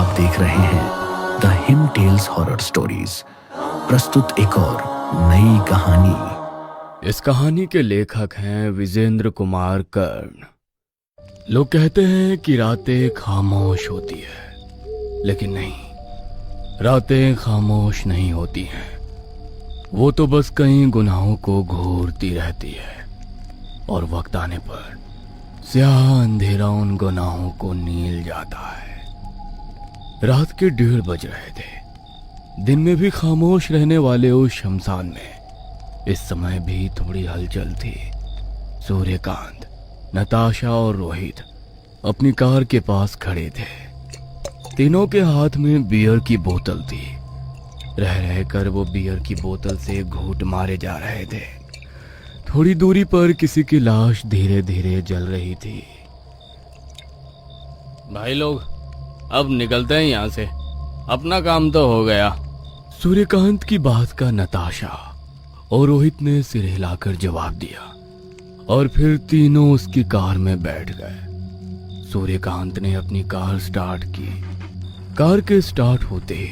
आप देख रहे हैं the him tales horror stories. प्रस्तुत एक और नई कहानी। इस कहानी के लेखक हैं विजेंद्र कुमार कर्ण। लोग कहते हैं कि रातें खामोश होती है, लेकिन नहीं, रातें खामोश नहीं होती हैं। वो तो बस कई गुनाहों को घूरती रहती है और वक्त आने पर स्याह अंधेरा उन गुनाहों को नील जाता है। रात के 1:30 बज रहे थे। दिन में भी खामोश रहने वाले उस शमशान में इस समय भी थोड़ी हलचल थी। सूर्यकांत, नताशा और रोहित अपनी कार के पास खड़े थे। तीनों के हाथ में बियर की बोतल थी। रह रहकर वो बियर की बोतल से घूंट मारे जा रहे थे। थोड़ी दूरी पर किसी की लाश धीरे धीरे जल रही थी। भाई लोग, अब निकलते हैं यहाँ से, अपना काम तो हो गया। सूर्यकांत की बात का नताशा और रोहित ने सिर हिलाकर जवाब दिया और फिर तीनों उसकी कार में बैठ गए। सूर्यकांत ने अपनी कार स्टार्ट की। कार के स्टार्ट होते ही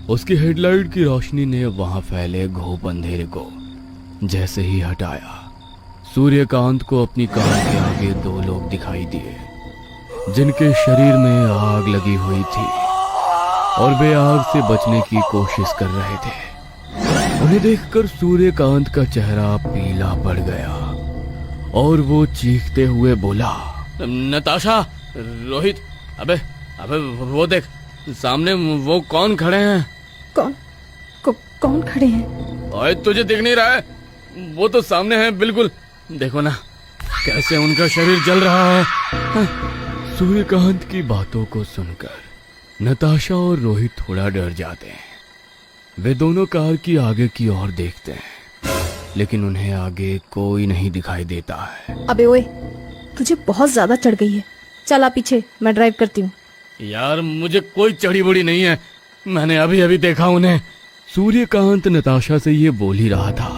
उसकी हेडलाइट की रोशनी ने वहां फैले घोप अंधेरे को जैसे ही हटाया, सूर्यकांत को अपनी कार के आगे 2 लोग दिखाई दिए जिनके शरीर में आग लगी हुई थी और वे आग से बचने की कोशिश कर रहे थे। उन्हें देखकर सूर्यकांत का चेहरा पीला पड़ गया और वो चीखते हुए बोला, नताशा, रोहित, अबे वो देख, सामने वो कौन खड़े हैं? कौन खड़े हैं? ओए, तुझे दिख नहीं रहा है? वो तो सामने है, बिल्कुल, देखो ना कैसे उनका शरीर जल रहा है। सूर्यकांत की बातों को सुनकर नताशा और रोहित थोड़ा डर जाते हैं। वे दोनों कार की आगे की ओर देखते हैं, लेकिन उन्हें आगे कोई नहीं दिखाई देता है। अबे ओए, तुझे बहुत ज्यादा चढ़ गई है। चल आ पीछे, मैं ड्राइव करती हूँ। यार, मुझे कोई चढ़ी बुढ़ी नहीं है, मैंने अभी अभी देखा उन्हें। सूर्यकांत नताशा से ये बोल ही रहा था,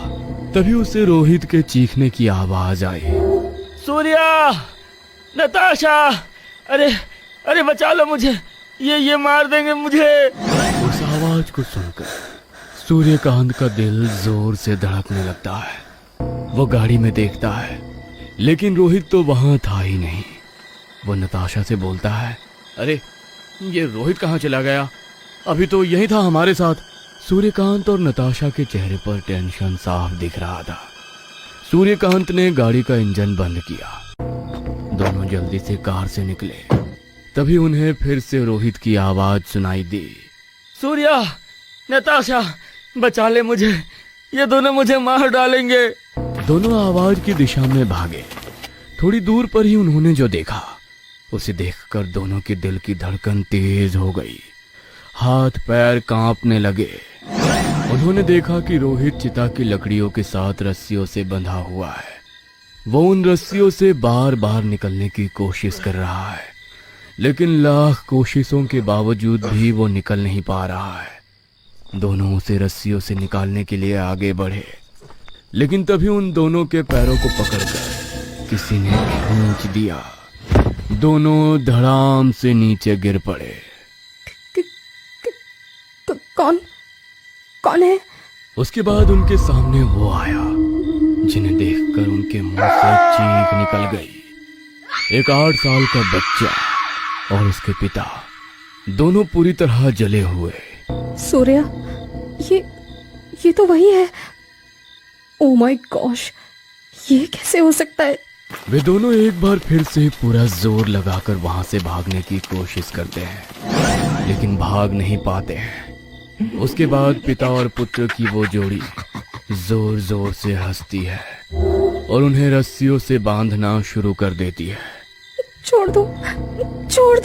तभी उसे रोहित के चीखने की आवाज आई। सूर्या, नताशा, अरे बचा लो मुझे, ये मार देंगे मुझे। उस आवाज को सुनकर सूर्यकांत का दिल जोर से धड़कने लगता है। वो गाड़ी में देखता है, लेकिन रोहित तो वहां था ही नहीं। वो नताशा से बोलता है, अरे ये रोहित कहाँ चला गया? अभी तो यही था हमारे साथ। सूर्यकांत और नताशा के चेहरे पर टेंशन साफ दिख रहा था। सूर्यकांत ने गाड़ी का इंजन बंद किया। दोनों जल्दी से कार से निकले। तभी उन्हें फिर से रोहित की आवाज सुनाई दी, सूर्या, नताशा, बचा ले मुझे, ये दोनों मुझे मार डालेंगे। दोनों आवाज की दिशा में भागे। थोड़ी दूर पर ही उन्होंने जो देखा, उसे देखकर दोनों के दिल की धड़कन तेज हो गई। हाथ पैर कांपने लगे। उन्होंने देखा कि रोहित चिता की लकड़ियों के साथ रस्सियों से बंधा हुआ है। वो उन रस्सियों से बार बार निकलने की कोशिश कर रहा है, लेकिन लाख कोशिशों के बावजूद भी वो निकल नहीं पा रहा है। दोनों उसे रस्सियों से निकालने के लिए आगे बढ़े, लेकिन तभी उन दोनों के पैरों को पकड़कर किसी ने खींच दिया। दोनों धड़ाम से नीचे गिर पड़े। कौन है? उसके बाद उनके सामने वो आया जिन्हें देखकर उनके मुंह से चीख निकल गई। एक 8 साल का बच्चा और उसके पिता, दोनों पूरी तरह जले हुए। सूर्या, ये तो वही है। ओ माय गॉश, ये कैसे हो सकता है? वे दोनों एक बार फिर से पूरा जोर लगाकर वहां से भागने की कोशिश करते हैं, लेकिन भाग नहीं पाते हैं। उसके बाद पिता और पुत्र की वो जोड़ी जोर जोर से हंसती है और उन्हें रस्सियों से बांधना शुरू कर देती है। छोड़ दो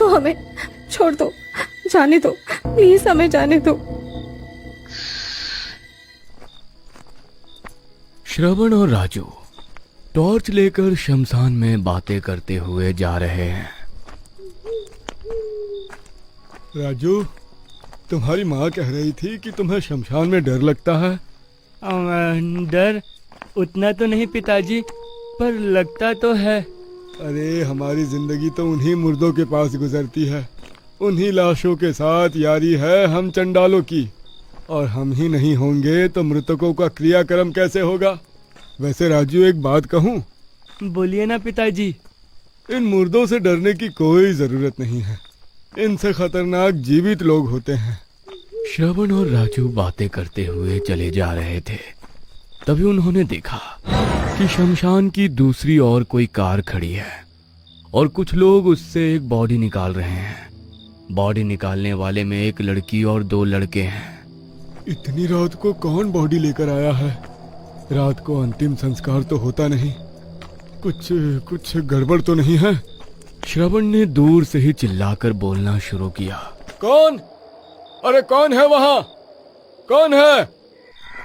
हमें, छोड़ दो, जाने दो, प्लीज हमें जाने दो। श्रवण और राजू टॉर्च लेकर शमशान में बातें करते हुए जा रहे हैं। राजू, तुम्हारी माँ कह रही थी कि तुम्हें शमशान में डर लगता है। डर उतना तो नहीं पिताजी, पर लगता तो है। अरे हमारी जिंदगी तो उन्हीं मुर्दों के पास गुजरती है, उन्हीं लाशों के साथ यारी है हम चंडालों की, और हम ही नहीं होंगे तो मृतकों का क्रियाक्रम कैसे होगा। वैसे राजू, एक बात कहूँ? बोलिए ना पिताजी। इन मुर्दों से डरने की कोई जरूरत नहीं है, इनसे खतरनाक जीवित लोग होते हैं। श्रवण और राजू बातें करते हुए चले जा रहे थे। तभी उन्होंने देखा कि शमशान की दूसरी ओर कोई कार खड़ी है और कुछ लोग उससे एक बॉडी निकाल रहे हैं। बॉडी निकालने वाले में एक लड़की और 2 लड़के हैं। इतनी रात को कौन बॉडी लेकर आया है? रात को अंतिम संस्कार तो होता नहीं, कुछ गड़बड़ तो नहीं है? श्रवण ने दूर से ही चिल्लाकर बोलना शुरू किया। कौन? अरे कौन है वहां? कौन है?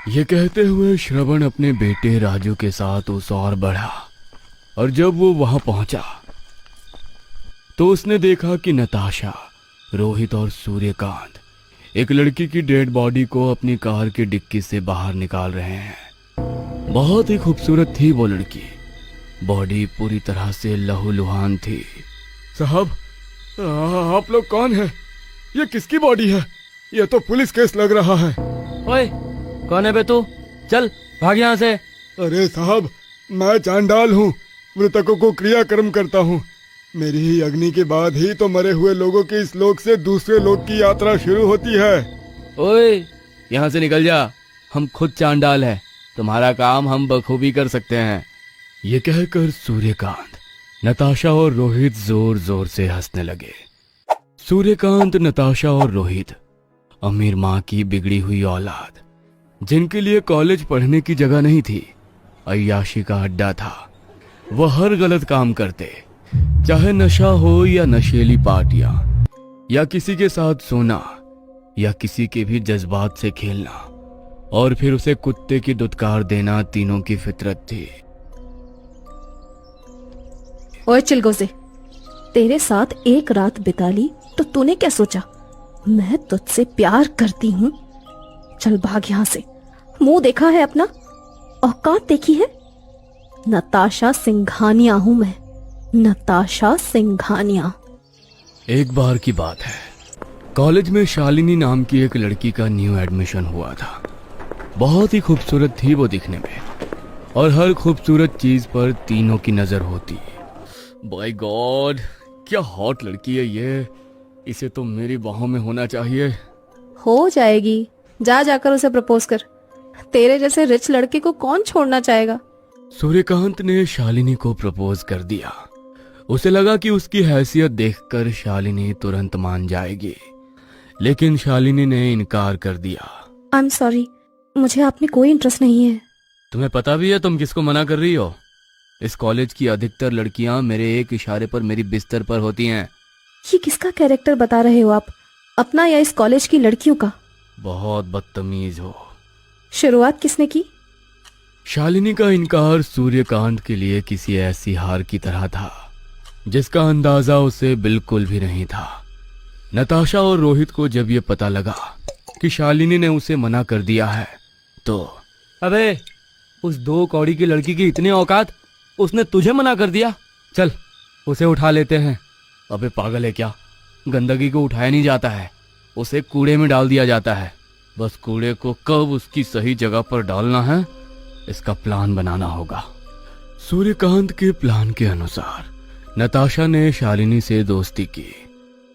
ये कहते हुए श्रवण अपने बेटे राजू के साथ उस ओर बढ़ा, और जब वो वहां पहुंचा तो उसने देखा कि नताशा, रोहित और सूर्यकांत एक लड़की की डेड बॉडी को अपनी कार की डिक्की से बाहर निकाल रहे हैं। बहुत ही खूबसूरत थी वो लड़की। बॉडी पूरी तरह से लहूलुहान थी। साहब, आप लोग कौन है? ये किसकी बॉडी है? ये तो पुलिस केस लग रहा है। ओए, कौन है बे तू? चल भाग यहाँ से। अरे साहब, मैं चांडाल हूँ, मृतकों को क्रियाक्रम करता हूँ। मेरी ही अग्नि के बाद ही तो मरे हुए लोगों के इस लोक से दूसरे लोक की यात्रा शुरू होती है। ओए, यहाँ से निकल जा, हम खुद चांडाल हैं, तुम्हारा काम हम बखूबी कर सकते हैं। ये कहकर सूर्यकांत, नताशा और रोहित जोर जोर से हंसने लगे। सूर्यकांत, नताशा और रोहित अमीर माँ की बिगड़ी हुई औलाद, जिनके लिए कॉलेज पढ़ने की जगह नहीं थी, अय्याशी का अड्डा था। वह हर गलत काम करते, चाहे नशा हो या नशेली पार्टियां, या किसी के साथ सोना, या किसी के भी जज्बात से खेलना, और फिर उसे कुत्ते की दुत्कार देना तीनों की फितरत थी। ओए चिलगोज़े, तेरे साथ एक रात बिता ली तो तूने क्या सोचा? मैं तुझसे प्यार करती हूँ। चल भाग यहाँ से। मुंह देखा है अपना? औकात देखी है? नताशा सिंघानिया हूं मैं, नताशा सिंघानिया। एक बार की बात है, कॉलेज में शालिनी नाम की एक लड़की का न्यू एडमिशन हुआ था। बहुत ही खूबसूरत थी वो दिखने में, और हर खूबसूरत चीज पर तीनों की नजर होती। बाय गॉड, क्या हॉट लड़की है ये, इसे तो मेरी बाहों में होना चाहिए। हो जाएगी, जा जाकर उसे प्रपोज कर। तेरे जैसे रिच लड़के को कौन छोड़ना चाहेगा? सूर्यकांत ने शालिनी को प्रपोज कर दिया। उसे लगा कि उसकी हैसियत देखकर शालिनी तुरंत मान जाएगी, लेकिन शालिनी ने इनकार कर दिया। आई एम सॉरी, मुझे आप में कोई इंटरेस्ट नहीं है। तुम्हें पता भी है तुम किसको मना कर रही हो? इस कॉलेज की अधिकतर लड़कियां मेरे एक इशारे पर मेरी बिस्तर पर होती हैं। ये किसका कैरेक्टर बता रहे हो आप, अपना या इस कॉलेज की लड़कियों का? बहुत बदतमीज हो। शुरुआत किसने की? शालिनी का इनकार सूर्यकांत के लिए किसी ऐसी हार की तरह था जिसका अंदाजा उसे बिल्कुल भी नहीं था। नताशा और रोहित को जब ये पता लगा कि शालिनी ने उसे मना कर दिया है तो अबे, उस 2 कौड़ी की लड़की की इतनी औकात, उसने तुझे मना कर दिया? चल उसे उठा लेते हैं। अबे पागल है क्या? गंदगी को उठाया नहीं जाता है, उसे कूड़े में डाल दिया जाता है। बस कूड़े को कब उसकी सही जगह पर डालना है, इसका प्लान बनाना होगा। सूर्यकांत के प्लान के अनुसार नताशा ने शालिनी से दोस्ती की,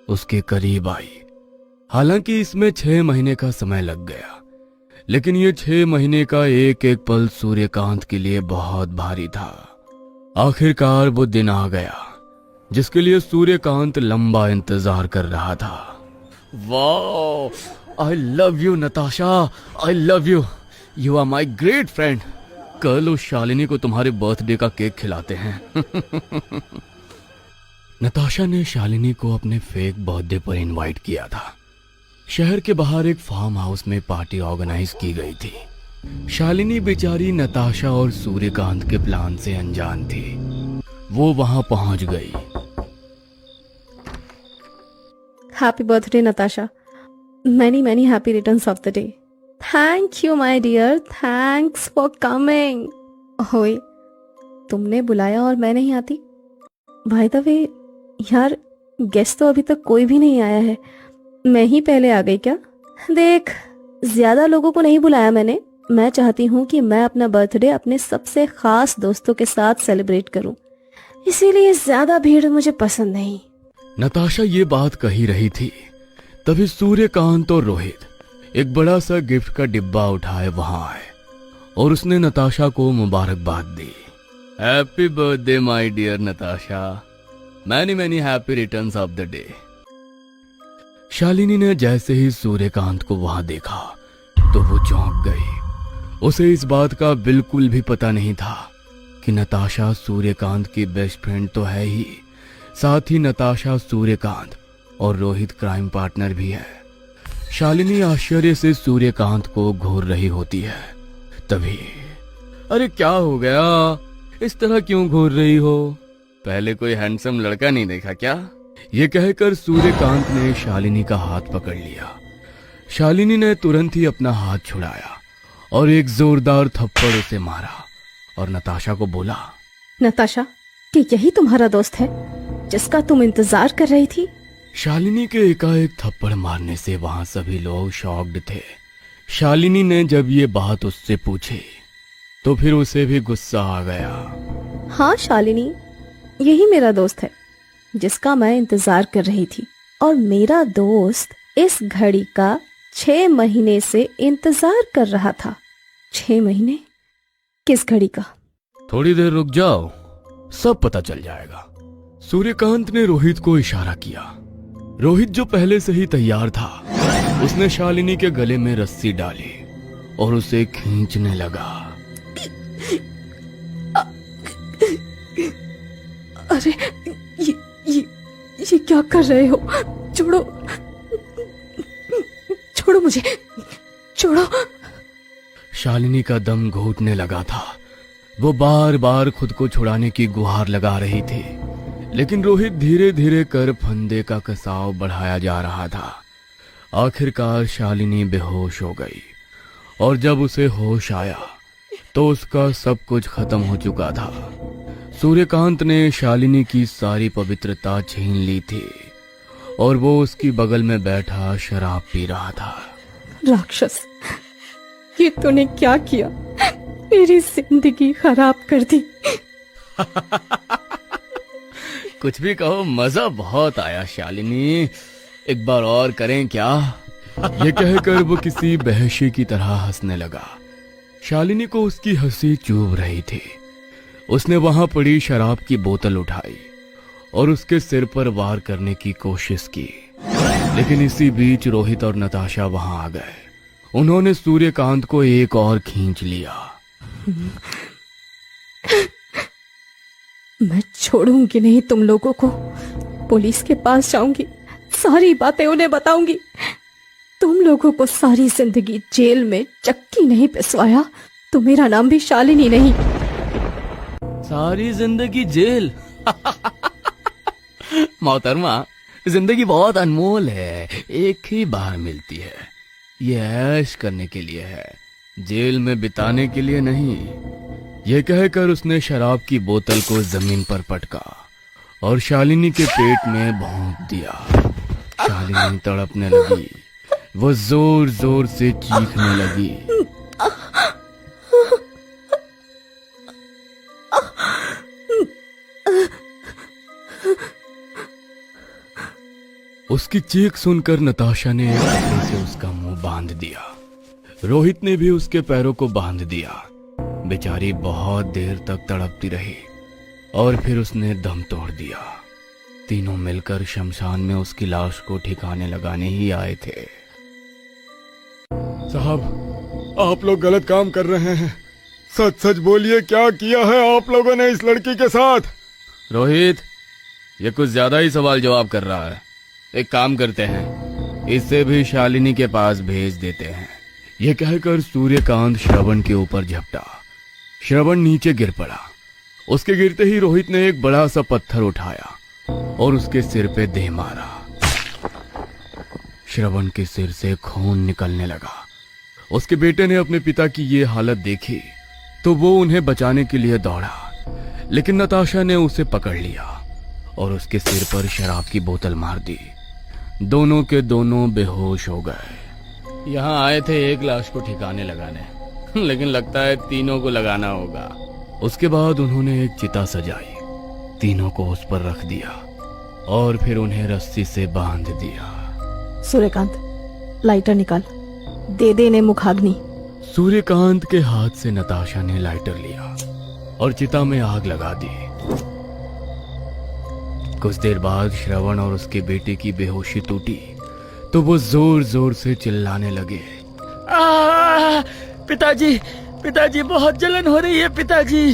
उसके करीब आई। हालांकि इसमें 6 महीने का समय लग गया, लेकिन ये 6 महीने का एक एक पल सूर्यकांत के लिए बहुत भारी था। आखिरकार वो दिन आ गया जिसके लिए सूर्यकांत लंबा इंतजार कर रहा था। वाह, I love you Natasha, I love you, you are my great friend. कल उस शालिनी को तुम्हारे बर्थडे का केक खिलाते हैं। नताशा ने शालिनी को अपने फेक बर्थडे पर इनवाइट किया था। शहर के बाहर एक फार्म हाउस में पार्टी ऑर्गेनाइज की गई थी। शालिनी बेचारी नताशा और सूर्यकांत के प्लान से अनजान थी। वो वहां पहुंच गई। Happy birthday Natasha, many many happy returns of the day. Thank you my dear, thanks for coming. ओए, तुमने बुलाया और मैं नहीं आती? बाय द वे यार, गेस्ट तो अभी तक कोई भी नहीं आया है, मैं ही पहले आ गई क्या? देख, ज्यादा लोगों को नहीं बुलाया मैंने। मैं चाहती हूँ कि मैं अपना बर्थडे अपने सबसे खास दोस्तों के साथ सेलिब्रेट करूं, इसीलिए ज्यादा भीड़ मुझे पसंद नहीं। नताशा ये बात कही रही थी, तभी सूर्यकांत और रोहित एक बड़ा सा गिफ्ट का डिब्बा उठाए वहां आए और उसने नताशा को मुबारकबाद दी। Happy birthday my dear Natasha, many many happy returns of the day. Shalini ने जैसे ही सूर्यकांत को वहां देखा तो वो चौंक गई। उसे इस बात का बिल्कुल भी पता नहीं था कि नताशा सूर्यकांत की बेस्ट फ्रेंड तो है ही, साथ ही नताशा सूर्यकांत और रोहित क्राइम पार्टनर भी है। शालिनी आश्चर्य से सूर्यकांत को घूर रही होती है। तभी, अरे क्या हो गया, इस तरह क्यों घूर रही हो? पहले कोई हैंडसम लड़का नहीं देखा क्या? ये कहकर सूर्यकांत ने शालिनी का हाथ पकड़ लिया। शालिनी ने तुरंत ही अपना हाथ छुड़ाया और एक जोरदार थप्पड़ उसे मारा और नताशा को बोला, नताशा, कि यही तुम्हारा दोस्त है जिसका तुम इंतजार कर रही थी? शालिनी के एकाएक थप्पड़ मारने से वहां सभी लोग शॉक्ड थे। शालिनी ने जब ये बात उससे पूछी तो फिर उसे भी गुस्सा आ गया। हाँ शालिनी, यही मेरा दोस्त है जिसका मैं इंतजार कर रही थी, और मेरा दोस्त इस घड़ी का 6 महीने से इंतजार कर रहा था। 6 महीने? किस घड़ी का? थोड़ी देर रुक जाओ, सब पता चल जाएगा। सूर्यकांत ने रोहित को इशारा किया। रोहित जो पहले से ही तैयार था, उसने शालिनी के गले में रस्सी डाली और उसे खींचने लगा। अरे ये क्या कर रहे हो? छोड़ो, छोड़ो मुझे, छोड़ो। शालिनी का दम घुटने लगा था। वो बार बार खुद को छुड़ाने की गुहार लगा रही थी, लेकिन रोहित धीरे धीरे कर फंदे का कसाव बढ़ाया जा रहा था। आखिरकार शालिनी बेहोश हो गई और जब उसे होश आया तो उसका सब कुछ खत्म हो चुका था। सूर्यकांत ने शालिनी की सारी पवित्रता छीन ली थी और वो उसकी बगल में बैठा शराब पी रहा था। राक्षस, ये तूने क्या किया? मेरी जिंदगी खराब कर दी। कुछ भी कहो, मजा बहुत आया शालिनी, एक बार और करें क्या? ये कहकर वो किसी बहशी की तरह हंसने लगा। शालिनी को उसकी हंसी चुभ रही थी। उसने वहां पड़ी शराब की बोतल उठाई और उसके सिर पर वार करने की कोशिश की, लेकिन इसी बीच रोहित और नताशा वहां आ गए। उन्होंने सूर्यकांत को एक और खींच लिया। मैं छोड़ूंगी नहीं तुम लोगों को। पुलिस के पास जाऊंगी, सारी बातें उन्हें बताऊंगी। तुम लोगों को सारी जिंदगी जेल में चक्की नहीं पिसवाया तो मेरा नाम भी शालिनी नहीं। सारी जिंदगी जेल? मोहतरमा, जिंदगी बहुत अनमोल है, एक ही बार मिलती है। ये ऐश करने के लिए है, जेल में बिताने के लिए नहीं। यह कहकर उसने शराब की बोतल को जमीन पर पटका और शालिनी के पेट में भोंक दिया। शालिनी तड़पने लगी, वो जोर जोर से चीखने लगी। उसकी चीख सुनकर नताशा ने कपड़े से उसका मुंह बांध दिया। रोहित ने भी उसके पैरों को बांध दिया। बेचारी बहुत देर तक तड़पती रही और फिर उसने दम तोड़ दिया। तीनों मिलकर शमशान में उसकी लाश को ठिकाने लगाने ही आए थे। साहब, आप लोग गलत काम कर रहे हैं। सच सच बोलिए, क्या किया है आप लोगों ने इस लड़की के साथ? रोहित, ये कुछ ज्यादा ही सवाल जवाब कर रहा है। एक काम करते हैं, इसे भी शालिनी के पास भेज देते हैं। यह कहकर सूर्यकांत श्रवण के ऊपर झपटा। श्रवण नीचे गिर पड़ा। उसके गिरते ही रोहित ने एक बड़ा सा पत्थर उठाया और उसके सिर पे दे मारा। श्रवण के सिर से खून निकलने लगा। उसके बेटे ने अपने पिता की ये हालत देखी तो वो उन्हें बचाने के लिए दौड़ा, लेकिन नताशा ने उसे पकड़ लिया और उसके सिर पर शराब की बोतल मार दी। दोनों के दोनों बेहोश हो गए। यहाँ आए थे एक लाश को ठिकाने लगाने, लेकिन लगता है तीनों को लगाना होगा। उसके बाद उन्होंने एक चिता सजाई, तीनों को उस पर रख दिया और फिर उन्हें रस्सी से बांध दिया। सूर्यकांत, लाइटर निकाल, दे दे इन्हें मुखाग्नि। सूर्यकांत के हाथ से नताशा ने लाइटर लिया और चिता में आग लगा दी। कुछ देर बाद श्रवण और उसके बेटे की बेहोशी टूटी तो वो जोर जोर से चिल्लाने लगे, पिताजी, पिताजी, बहुत जलन हो रही है पिताजी।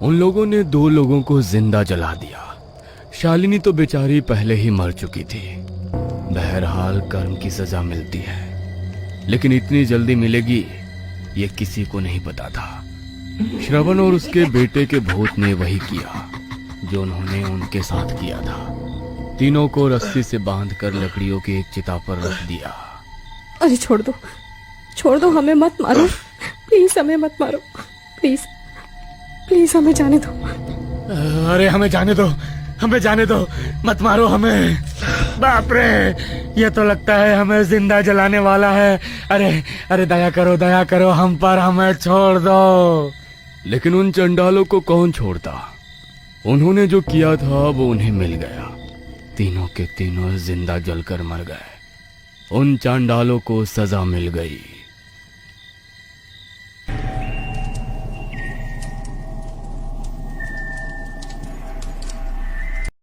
उन लोगों ने 2 लोगों को जिंदा जला दिया। शालिनी तो बेचारी पहले ही मर चुकी थी। बहरहाल कर्म की सजा मिलती है, लेकिन इतनी जल्दी मिलेगी ये किसी को नहीं पता था। श्रवण और उसके बेटे के भूत ने वही किया जो उन्होंने उनके साथ किया था। तीनों को रस्सी से बांधकर लकड़ियों की एक चिता पर रख दिया। अरे छोड़ दो, छोड़ दो, हमें मत मारो, प्लीज हमें मत मारो, प्लीज प्लीज हमें जाने दो। अरे हमें जाने दो, हमें जाने दो, मत मारो हमें। बाप रे, ये तो लगता है हमें जिंदा जलाने वाला है। अरे अरे दया करो, दया करो हम पर, हमें छोड़ दो। लेकिन उन चंडालों को कौन छोड़ता? उन्होंने जो किया था वो उन्हें मिल गया। तीनों के तीनों जिंदा जलकर मर गए। उन चांडालों को सजा मिल गई।